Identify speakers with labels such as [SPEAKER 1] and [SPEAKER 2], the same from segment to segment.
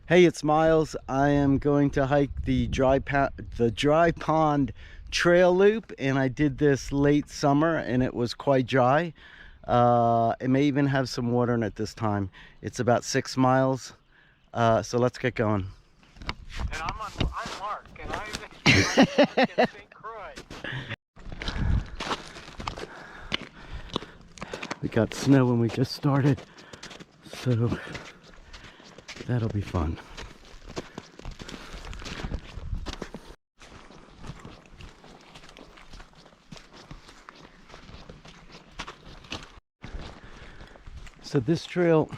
[SPEAKER 1] Hey, it's Miles. I am going to hike the Dry Pond Trail Loop, and I did this late summer, and it was quite dry. It may even have some water in it this time. It's about 6 miles, so let's get going.
[SPEAKER 2] And I'm Mark, and I'm in St. Croix.
[SPEAKER 1] We got snow when we just started, so that'll be fun. So this trail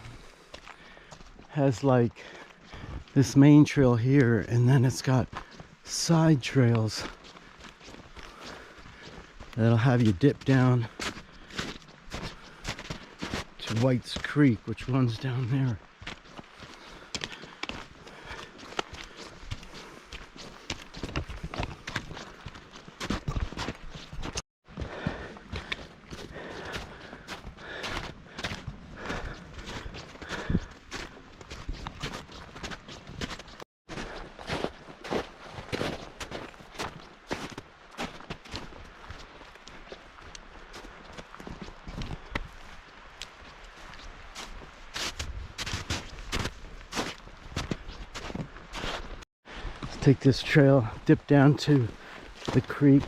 [SPEAKER 1] has like this main trail here, and then it's got side trails that'll have you dip down to White's Creek, which runs down there. Take this trail, dip down to the creek.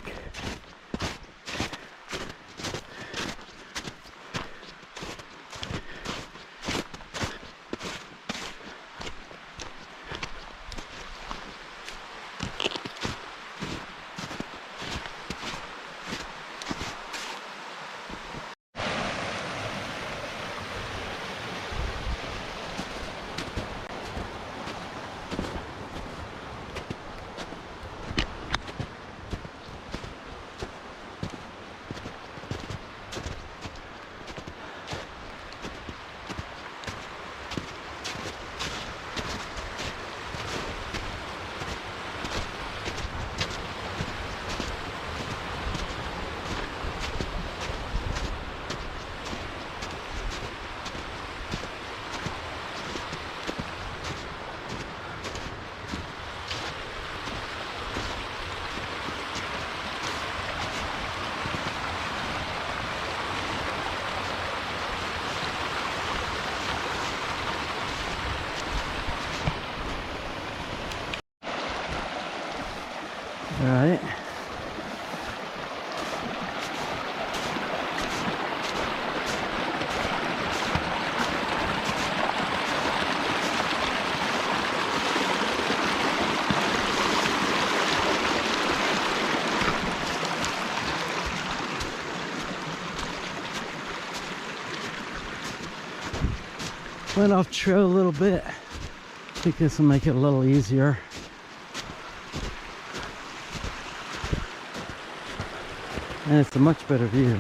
[SPEAKER 1] All right. Went off trail a little bit. I think this will make it a little easier. And it's a much better view.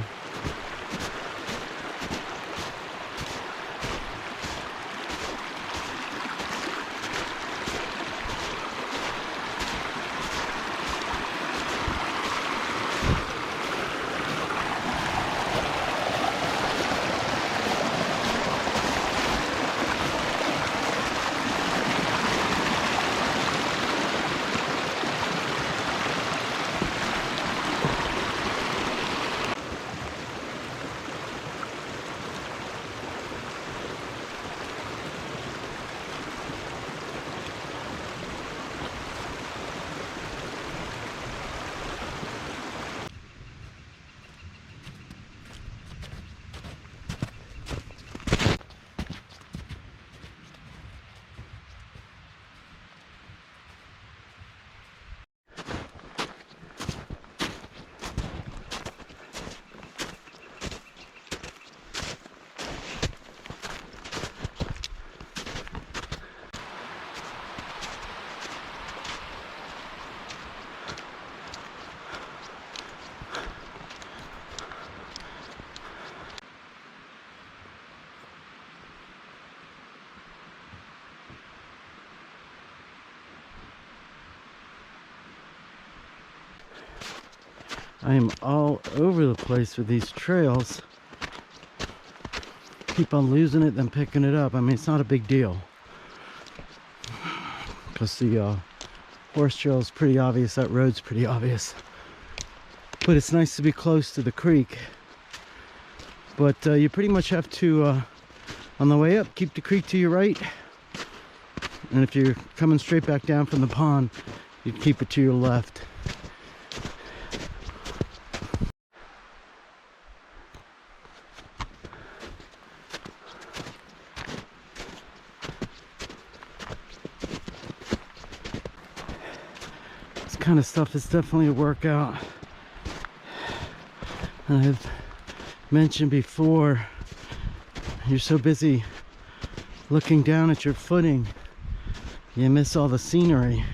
[SPEAKER 1] I am all over the place with these trails. Keep on losing it, then picking it up. I mean, it's not a big deal. Plus the horse trail is pretty obvious, that road's pretty obvious. But it's nice to be close to the creek. But you pretty much have to, on the way up, keep the creek to your right. And if you're coming straight back down from the pond, you'd keep it to your left. This kind of stuff is definitely a workout. And I've mentioned before, you're so busy looking down at your footing, you miss all the scenery.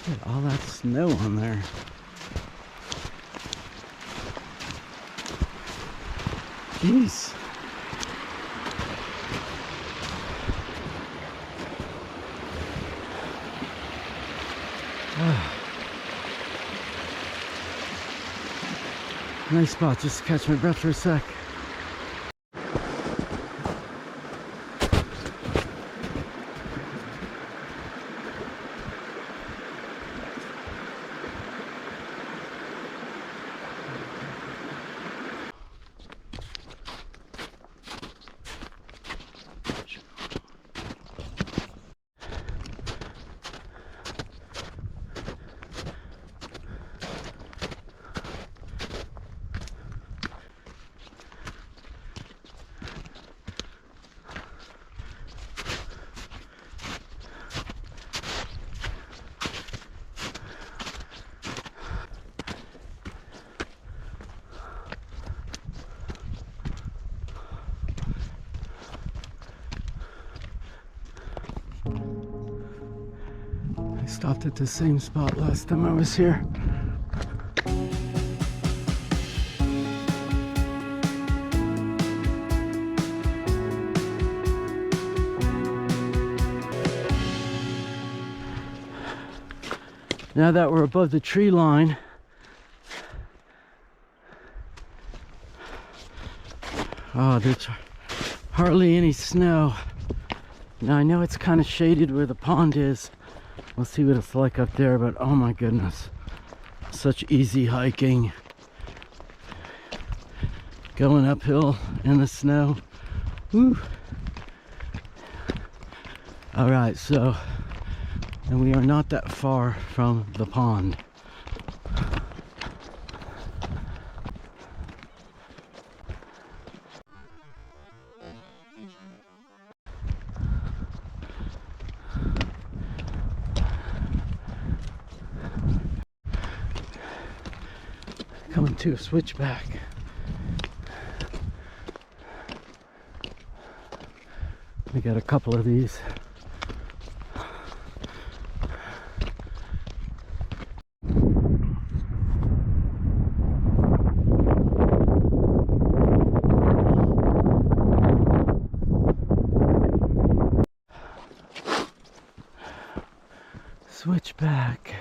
[SPEAKER 1] Look at all that snow on there. Jeez. Nice spot just to catch my breath for a sec. I stopped at the same spot last time I was here. Now that we're above the tree line, oh, there's hardly any snow. Now I know it's kind of shaded where the pond is. We'll see what it's like up there, but oh my goodness, such easy hiking. Going uphill in the snow. Woo. All right, so and we are not that far from the pond. Coming to a switchback. We got a couple of these. Switchback.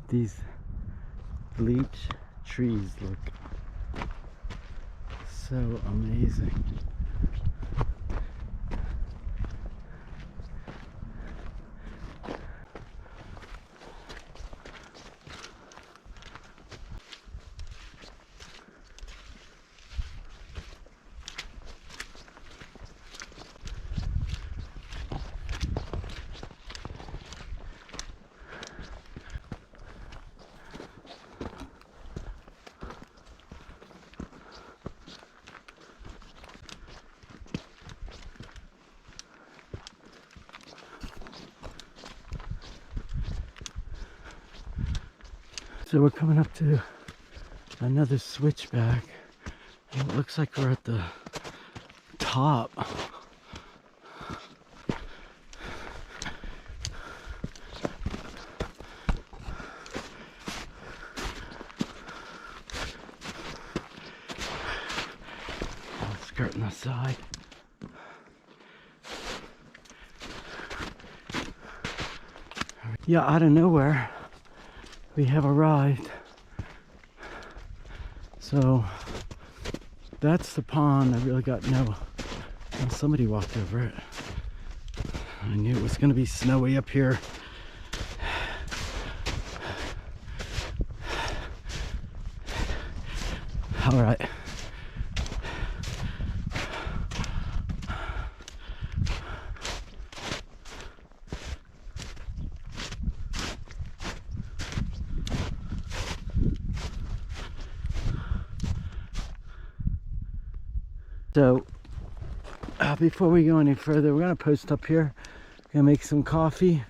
[SPEAKER 1] These bleach trees look so amazing. So we're coming up to another switchback. And it looks like we're at the top. Skirting the side. Yeah, out of nowhere, we have arrived. So that's the pond. I really got no. Well, somebody walked over it. I knew it was going to be snowy up here. All right. So before we go any further, we're gonna post up here, gonna make some coffee.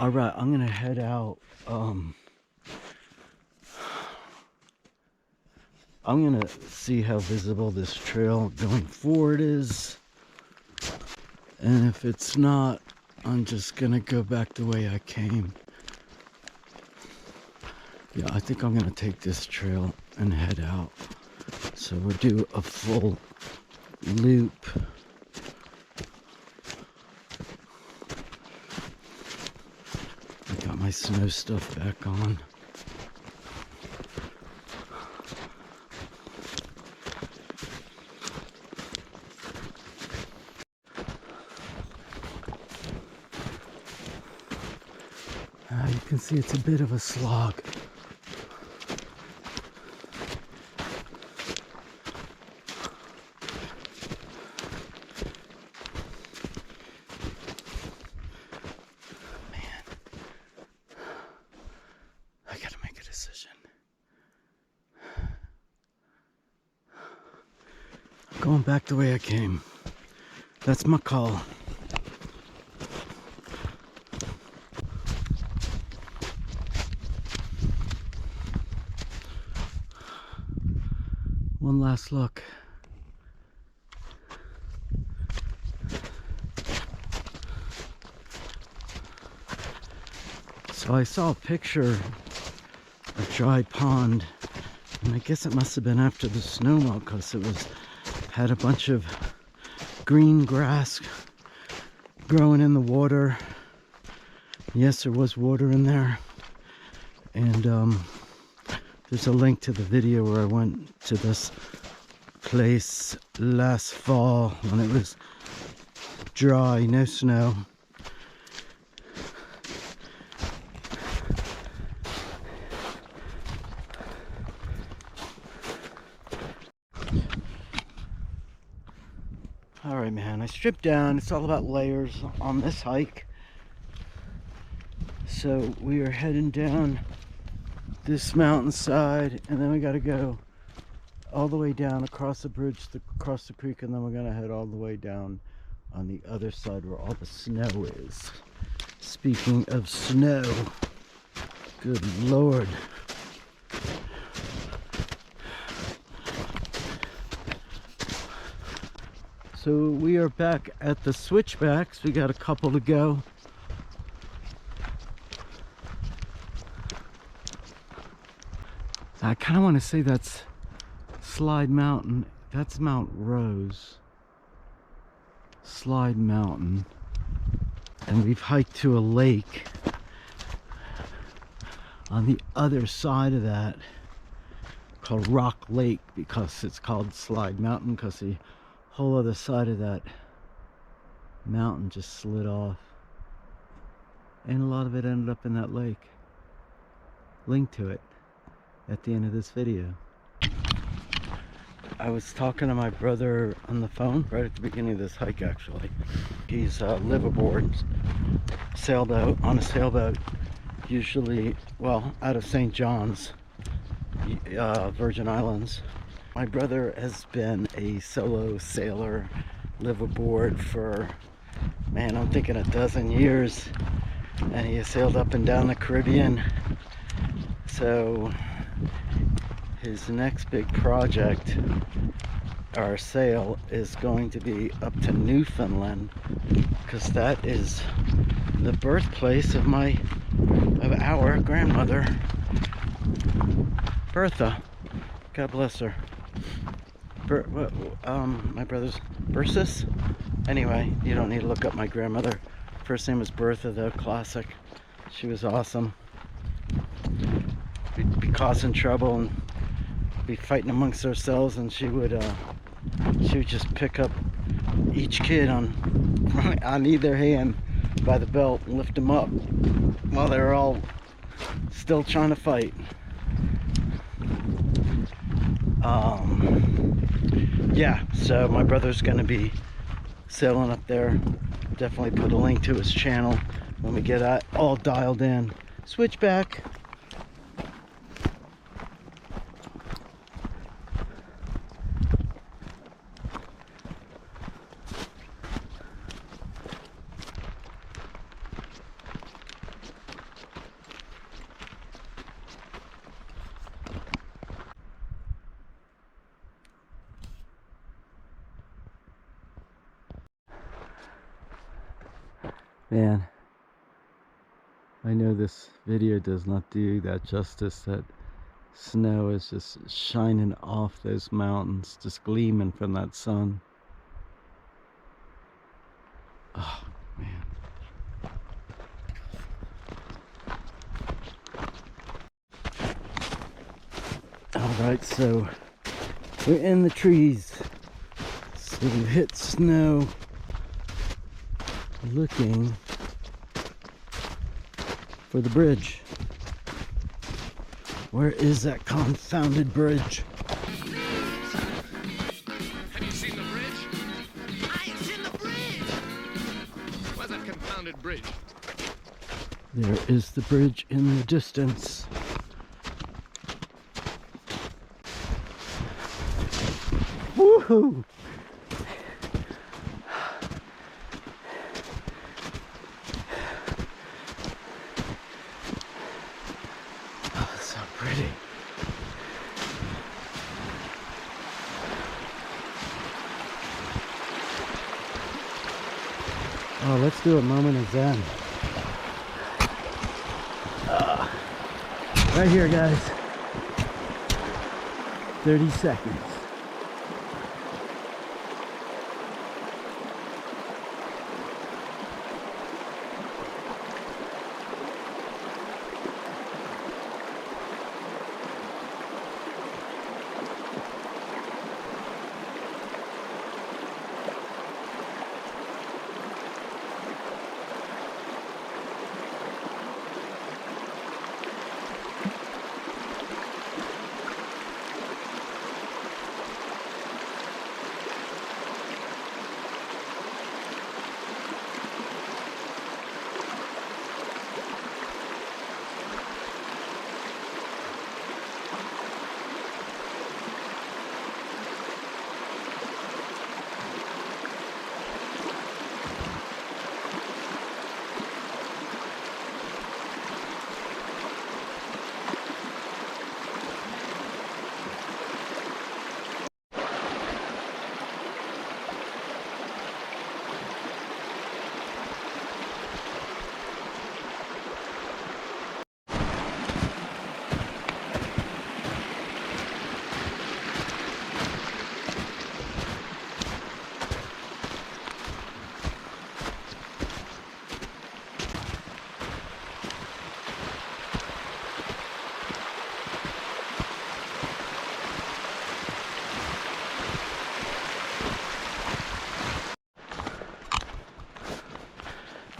[SPEAKER 1] All right, I'm gonna head out. I'm gonna see how visible this trail going forward is. And if it's not, I'm just gonna go back the way I came. Yeah, I think I'm gonna take this trail and head out. So we'll do a full loop. I got my snow stuff back on. You can see it's a bit of a slog. Man, I gotta make a decision. I'm going back the way I came. That's my call. One last look. So I saw a picture of Dry Pond, and I guess it must have been after the snowmelt because it had a bunch of green grass growing in the water. Yes, there was water in there, and there's a link to the video where I went to this place last fall when it was dry, no snow. All right, man, I stripped down. It's all about layers on this hike. So we are heading down this mountainside, and then we got to go all the way down across the bridge across the creek, and then we're gonna head all the way down on the other side where all the snow is. Speaking of snow, good lord. So we are back at the switchbacks. We got a couple to go. I kind of want to say that's Slide Mountain. That's Mount Rose. Slide Mountain. And we've hiked to a lake on the other side of that called Rock Lake, because it's called Slide Mountain because the whole other side of that mountain just slid off. And a lot of it ended up in that lake. Link to it at the end of this video. I was talking to my brother on the phone right at the beginning of this hike, actually. He's liveaboard, sailed out on a sailboat, usually, well, out of St. John's, Virgin Islands. My brother has been a solo sailor, liveaboard for, man, I'm thinking a dozen years, and he has sailed up and down the Caribbean. So his next big project, our sail, is going to be up to Newfoundland, because that is the birthplace of our grandmother, Bertha. God bless her. My brother's Bursis. Anyway, you don't need to look up my grandmother. First name was Bertha, though. Classic. She was awesome. We'd be causing trouble and be fighting amongst ourselves, and she would just pick up each kid on either hand by the belt and lift them up while they were all still trying to fight. Yeah, so my brother's gonna be sailing up there. Definitely put a link to his channel when we get that all dialed in. Switchback. Man, I know this video does not do that justice. That snow is just shining off those mountains, just gleaming from that sun. Oh, man. Alright, so we're in the trees. So we've hit snow. Looking for the bridge. Where is that confounded bridge?
[SPEAKER 3] Have you seen the bridge? I ain't seen the bridge! Where's that confounded bridge?
[SPEAKER 1] There is the bridge in the distance. Woohoo! Oh, so pretty. Oh, let's do a moment of zen. Right here, guys. 30 seconds.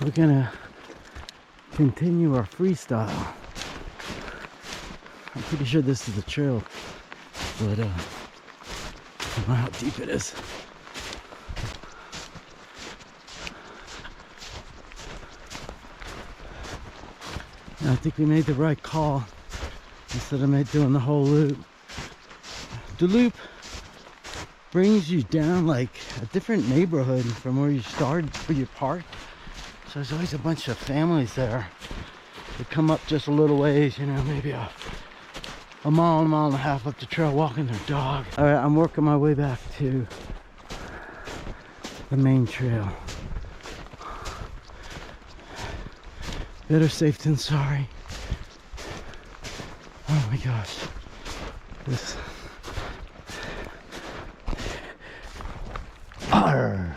[SPEAKER 1] We're gonna continue our freestyle. I'm pretty sure this is the trail, but I don't know how deep it is. And I think we made the right call instead of doing the whole loop. The loop brings you down like a different neighborhood from where you started, where you parked. So there's always a bunch of families there that come up just a little ways, you know, maybe a mile and a half up the trail walking their dog. All right, I'm working my way back to the main trail. Better safe than sorry. Oh my gosh. This. Arr.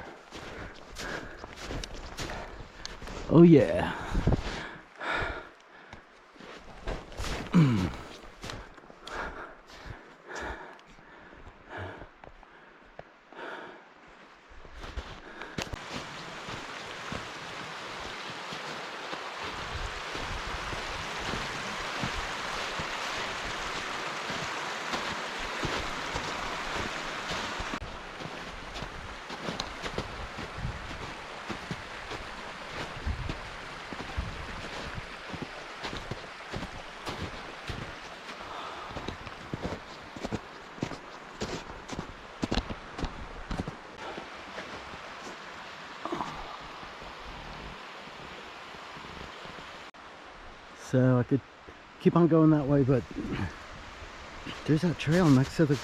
[SPEAKER 1] Oh yeah. So I could keep on going that way, but there's that trail next to the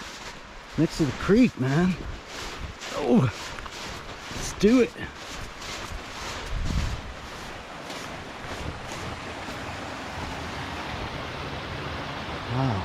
[SPEAKER 1] creek, man. Oh, let's do it. Wow.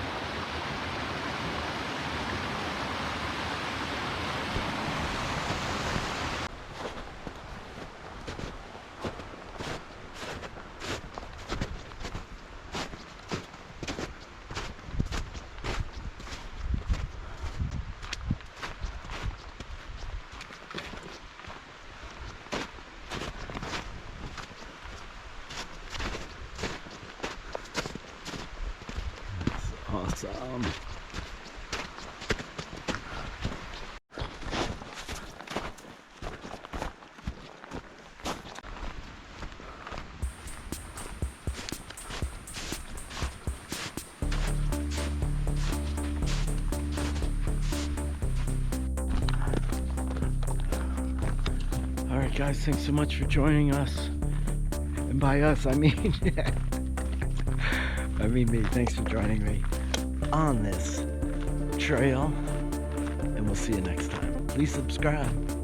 [SPEAKER 1] Awesome. All right, guys, thanks so much for joining us. And by us, I mean I mean me. Thanks for joining me on this trail, and we'll see you next time. Please subscribe.